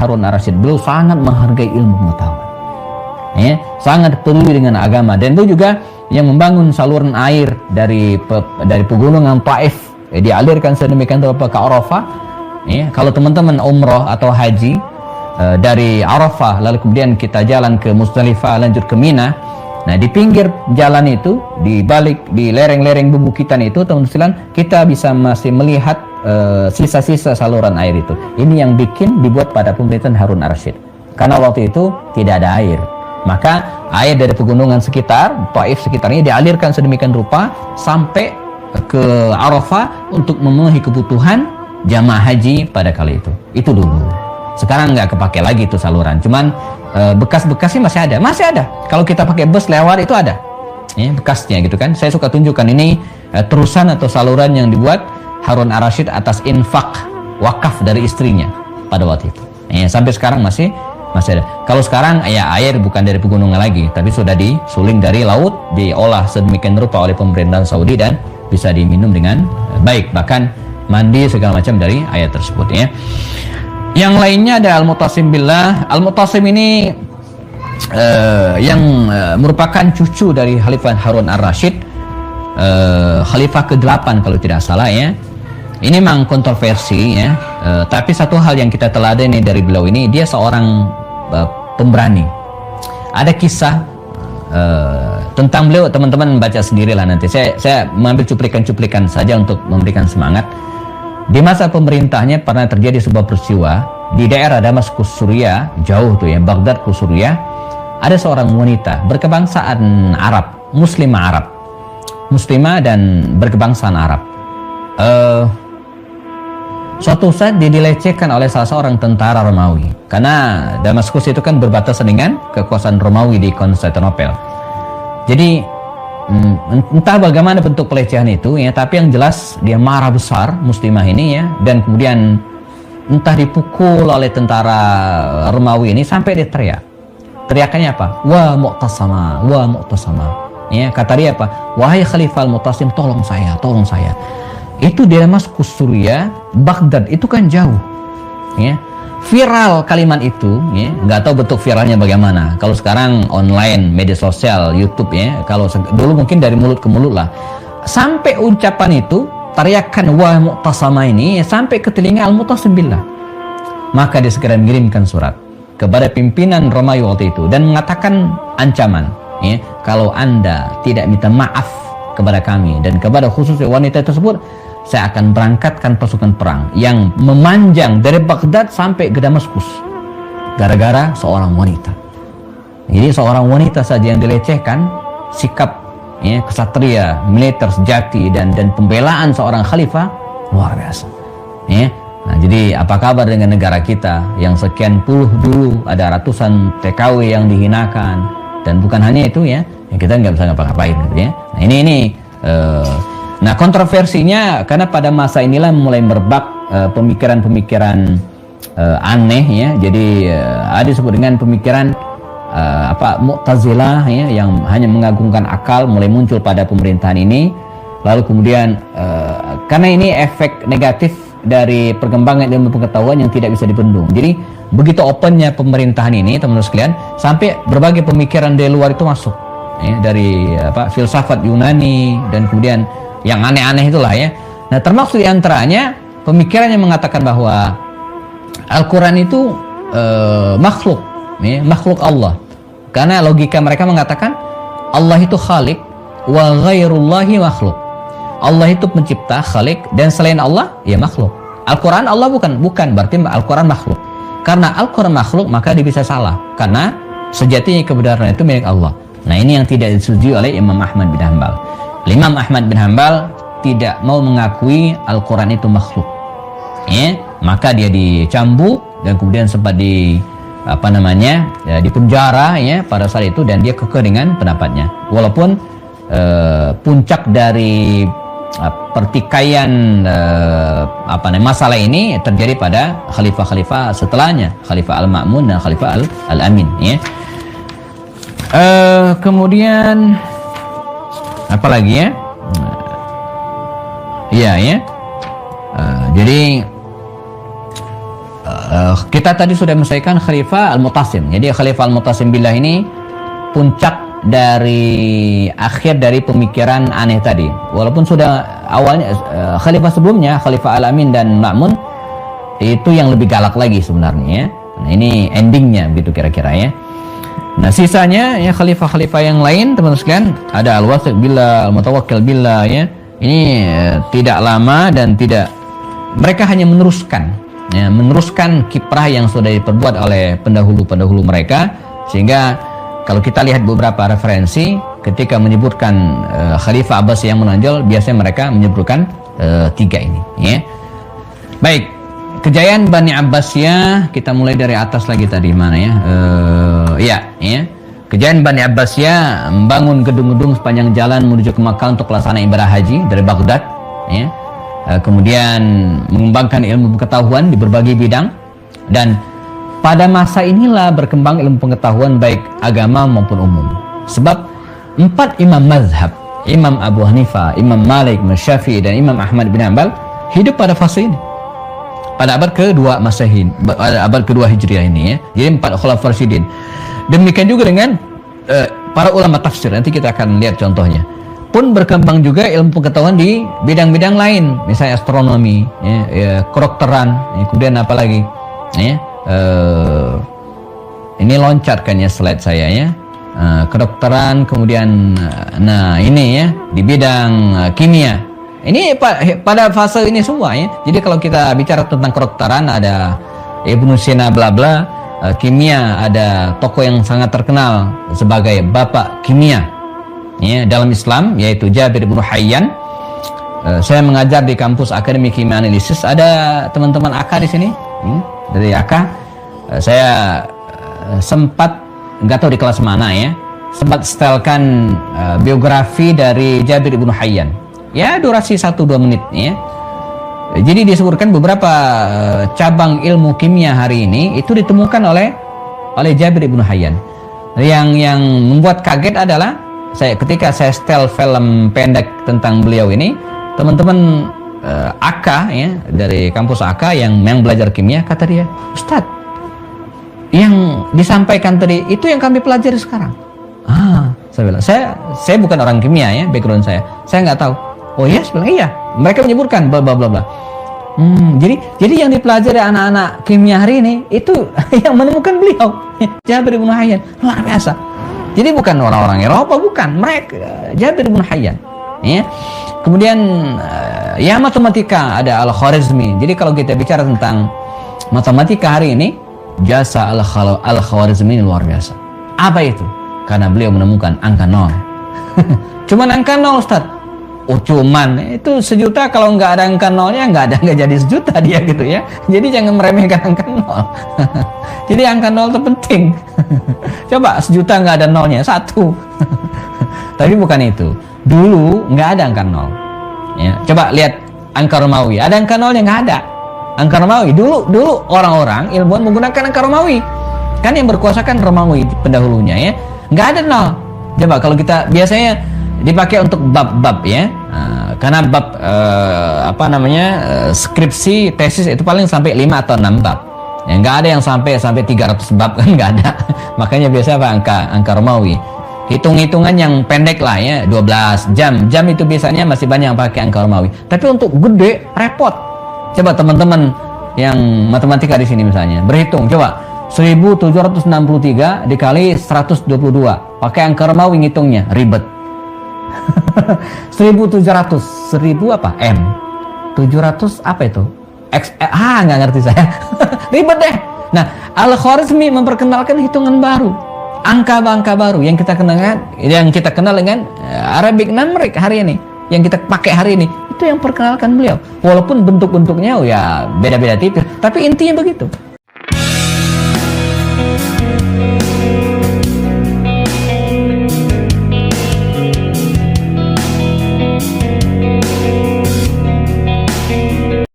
Harun Ar-Rasyid, beliau sangat menghargai ilmu pengetahuan, ya, sangat peduli dengan agama, dan itu juga yang membangun saluran air dari pegunungan Taif, dialirkan sedemikian rupa ke Arafah. Ya, kalau teman-teman umroh atau haji dari Arafah lalu kemudian kita jalan ke Musdalifah lanjut ke Mina, nah di pinggir jalan itu, di balik, di lereng-lereng bebukitkan itu, teman-teman sekalian, kita bisa masih melihat sisa-sisa saluran air itu. Ini yang dibuat pada pemerintahan Harun Ar-Rasyid, karena waktu itu tidak ada air. Maka air dari pegunungan sekitar, Taif sekitarnya, dialirkan sedemikian rupa sampai ke Arafah untuk memenuhi kebutuhan jamaah haji pada kali itu. Itu dulu. Sekarang nggak kepake lagi itu saluran. Cuman bekas-bekasnya masih ada. Kalau kita pakai bus lewat itu ada, ya, bekasnya gitu kan. Saya suka tunjukkan ini terusan atau saluran yang dibuat Harun Ar-Rasyid atas infak wakaf dari istrinya pada waktu itu. Ya, sampai sekarang masih ada. Kalau sekarang ya air bukan dari pegunungan lagi, tapi sudah disuling dari laut, diolah sedemikian rupa oleh pemerintahan Saudi dan bisa diminum dengan baik, bahkan mandi segala macam dari air tersebut, ya. Yang lainnya ada Al-Mu'tasim billah. Al-Mu'tasim ini yang merupakan cucu dari Khalifah Harun Ar-Rasyid, Khalifah ke-8 kalau tidak salah, ya. Ini memang kontroversi, ya. Tapi satu hal yang kita teladani dari beliau ini, dia seorang pemberani. Ada kisah tentang beliau, teman-teman baca sendirilah nanti. Saya mengambil cuplikan-cuplikan saja untuk memberikan semangat. Di masa pemerintahnya pernah terjadi sebuah peristiwa di daerah Damaskus, Suriah, jauh tuh ya, Baghdad ke Suriah. Ada seorang wanita berkebangsaan Arab, muslimah dan berkebangsaan Arab. Suatu saat dia dilecehkan oleh salah seorang tentara Romawi, karena Damaskus itu kan berbatasan dengan kekuasaan Romawi di Konstantinopel. Jadi entah bagaimana bentuk pelecehan itu, ya, tapi yang jelas dia marah besar, muslimah ini, ya, dan kemudian entah dipukul oleh tentara Romawi ini sampai dia teriak. Teriakannya apa? Wa Mu'tasama, wa Mu'tasama. Ya, kata dia apa? Wahai Khalifah Al-Mu'tasim, tolong saya, tolong saya. Itu di Damaskus, Suriah, Baghdad itu kan jauh, ya. Viral kalimat itu, ya, nggak tahu bentuk viralnya bagaimana. Kalau sekarang online, media sosial, YouTube, ya. Kalau dulu mungkin dari mulut ke mulut lah. Sampai ucapan itu, teriakan wa Mu'tasama ini, ya, sampai ke telinga Al-Mu'tasim billah. Maka dia segera mengirimkan surat kepada pimpinan Romawi waktu itu dan mengatakan ancaman, ya, kalau Anda tidak minta maaf kepada kami dan kepada khususnya wanita tersebut, saya akan berangkatkan pasukan perang yang memanjang dari Baghdad sampai ke Damaskus gara-gara seorang wanita. Jadi seorang wanita saja yang dilecehkan, sikap, ya, kesatria, militer sejati dan pembelaan seorang khalifah luar biasa, ya. Nah, jadi apa kabar dengan negara kita yang sekian puluh dulu ada ratusan TKW yang dihinakan, dan bukan hanya itu, ya, kita nggak bisa ngapa-ngapain gitu, ya. Nah, ini nah, kontroversinya karena pada masa inilah mulai merebak pemikiran-pemikiran aneh, ya. Jadi ada disebut dengan pemikiran Mu'tazilah, ya, yang hanya mengagungkan akal, mulai muncul pada pemerintahan ini. Lalu kemudian karena ini efek negatif dari perkembangan ilmu pengetahuan yang tidak bisa dibendung. Jadi begitu opennya pemerintahan ini, teman-teman sekalian, sampai berbagai pemikiran dari luar itu masuk, ya, dari filsafat Yunani dan kemudian yang aneh-aneh itulah, ya. Nah, termasuk diantaranya pemikiran yang mengatakan bahwa Al-Quran itu makhluk, ya, makhluk Allah. Karena logika mereka mengatakan Allah itu khalik wa ghairullahi makhluk. Allah itu pencipta, khalik, dan selain Allah, ya, makhluk. Al-Quran Allah bukan, berarti Al-Quran makhluk. Karena Al-Quran makhluk, maka dia bisa salah, karena sejatinya kebenaran itu milik Allah. Nah, ini yang tidak disetujui oleh Imam Ahmad bin Hanbal. Imam Ahmad bin Hanbal tidak mau mengakui Al-Quran itu makhluk, ya. Maka dia dicambuk dan kemudian sempat dipenjara, ya, pada saat itu, dan dia kekeh dengan pendapatnya. Walaupun puncak dari pertikaian masalah ini terjadi pada khalifah-khalifah setelahnya, Khalifah Al-Ma'mun dan Khalifah Al-Amin, ya. Kemudian apa lagi, ya? Iya, ya. Jadi Kita tadi sudah menyelesaikan Khalifah Al-Mu'tasim. Jadi Khalifah Al-Mu'tasim billah ini puncak dari akhir dari pemikiran aneh tadi. Walaupun sudah awalnya Khalifah sebelumnya, Khalifah Al-Amin dan Ma'mun, itu yang lebih galak lagi sebenarnya ya. Nah, ini endingnya gitu kira-kira ya. Nah, sisanya ya khalifah-khalifah yang lain teman-teman sekalian, ada Al-Wathiq billah, Al-Mutawakkil billah ya. Ini tidak lama dan tidak, mereka hanya meneruskan kiprah yang sudah diperbuat oleh pendahulu-pendahulu mereka. Sehingga kalau kita lihat beberapa referensi ketika menyebutkan Khalifah Abbas yang menonjol, biasanya mereka menyebutkan tiga ini ya. Baik, kejayaan Bani Abbasiyah, kita mulai dari atas lagi tadi mana ya. Kejayaan Bani Abbasiyah membangun gedung-gedung sepanjang jalan menuju ke Makkah untuk pelaksanaan ibadah haji dari Baghdad ya. Kemudian mengembangkan ilmu pengetahuan di berbagai bidang, dan pada masa inilah berkembang ilmu pengetahuan baik agama maupun umum. Sebab 4 imam mazhab, Imam Abu Hanifah, Imam Malik, Imam Syafi'i, dan Imam Ahmad bin Hanbal hidup pada fase ini, pada abad kedua Masehi, pada abad kedua Hijriah ini ya. Jadi 4 Khulafaur Rasyidin. Demikian juga dengan para ulama tafsir, nanti kita akan lihat contohnya. Pun berkembang juga ilmu pengetahuan di bidang-bidang lain, misalnya astronomi, kedokteran, kemudian apa lagi? Ini loncat kan ya slide saya ya. Kedokteran, kemudian ini ya di bidang kimia. Ini pada fase ini semua ya. Jadi kalau kita bicara tentang kedokteran, ada Ibnu Sina bla bla, kimia ada tokoh yang sangat terkenal sebagai bapak kimia ya, dalam Islam, yaitu Jabir bin Hayyan. Saya mengajar di kampus Akademi Kimia Analisis. Ada teman-teman AK di sini dari AK. Saya sempat, nggak tahu di kelas mana ya, sempat setelkan biografi dari Jabir bin Hayyan ya, durasi 1-2 menit ya. Jadi disebutkan beberapa cabang ilmu kimia hari ini itu ditemukan oleh Jabir bin Hayyan. Yang membuat kaget adalah ketika saya setel film pendek tentang beliau ini, teman-teman AK ya, dari kampus AK yang belajar kimia, kata dia, Ustadz, yang disampaikan tadi itu yang kami pelajari sekarang. Saya bilang, saya bukan orang kimia ya, background saya nggak tahu. Oh iya, sebenarnya iya, mereka menyebutkan bla bla bla bla. Jadi yang dipelajari anak-anak kimia hari ini itu yang menemukan beliau, Jabir bin Hayyan. Luar biasa. Jadi bukan orang-orang Eropa, bukan, mereka Jabir bin Hayyan ya. Kemudian ya matematika, ada Al-Khwarizmi. Jadi kalau kita bicara tentang matematika hari ini, jasa Al-Khwarizmi luar biasa. Apa itu? Karena beliau menemukan angka 0. Cuman angka 0, Ustaz. Oh, cuman itu 1 juta, kalau nggak ada angka 0-nya nggak jadi 1 juta dia gitu ya. Jadi jangan meremehkan angka 0. Jadi angka 0 itu penting. Coba 1 juta nggak ada 0-nya, 1. Tapi bukan itu. Dulu nggak ada angka 0 ya. Coba lihat angka Romawi, ada angka 0-nya? Nggak ada. Angka Romawi dulu orang-orang ilmuwan menggunakan angka Romawi, kan yang berkuasa kan Romawi pendahulunya ya. Nggak ada 0. Coba kalau kita biasanya dipakai untuk bab-bab ya, karena bab skripsi, tesis itu paling sampai 5 atau 6 bab ya, nggak ada yang sampai 300 bab kan, nggak ada. Makanya biasa angka Romawi, hitung-hitungan yang pendek lah ya, 12 jam itu biasanya masih banyak yang pakai angka Romawi. Tapi untuk gede repot. Coba teman-teman yang matematika di sini misalnya berhitung, coba 1763 dikali 122 pakai angka Romawi, ngitungnya ribet. 1700 apa M 700 apa itu X, nggak ngerti saya. Ribet deh. Nah, Al-Khwarizmi memperkenalkan hitungan baru, angka baru yang kita kenal dengan Arabic Numeric hari ini, yang kita pakai hari ini. Itu yang perkenalkan beliau, walaupun bentuk-bentuknya ya beda-beda tipis, tapi intinya begitu.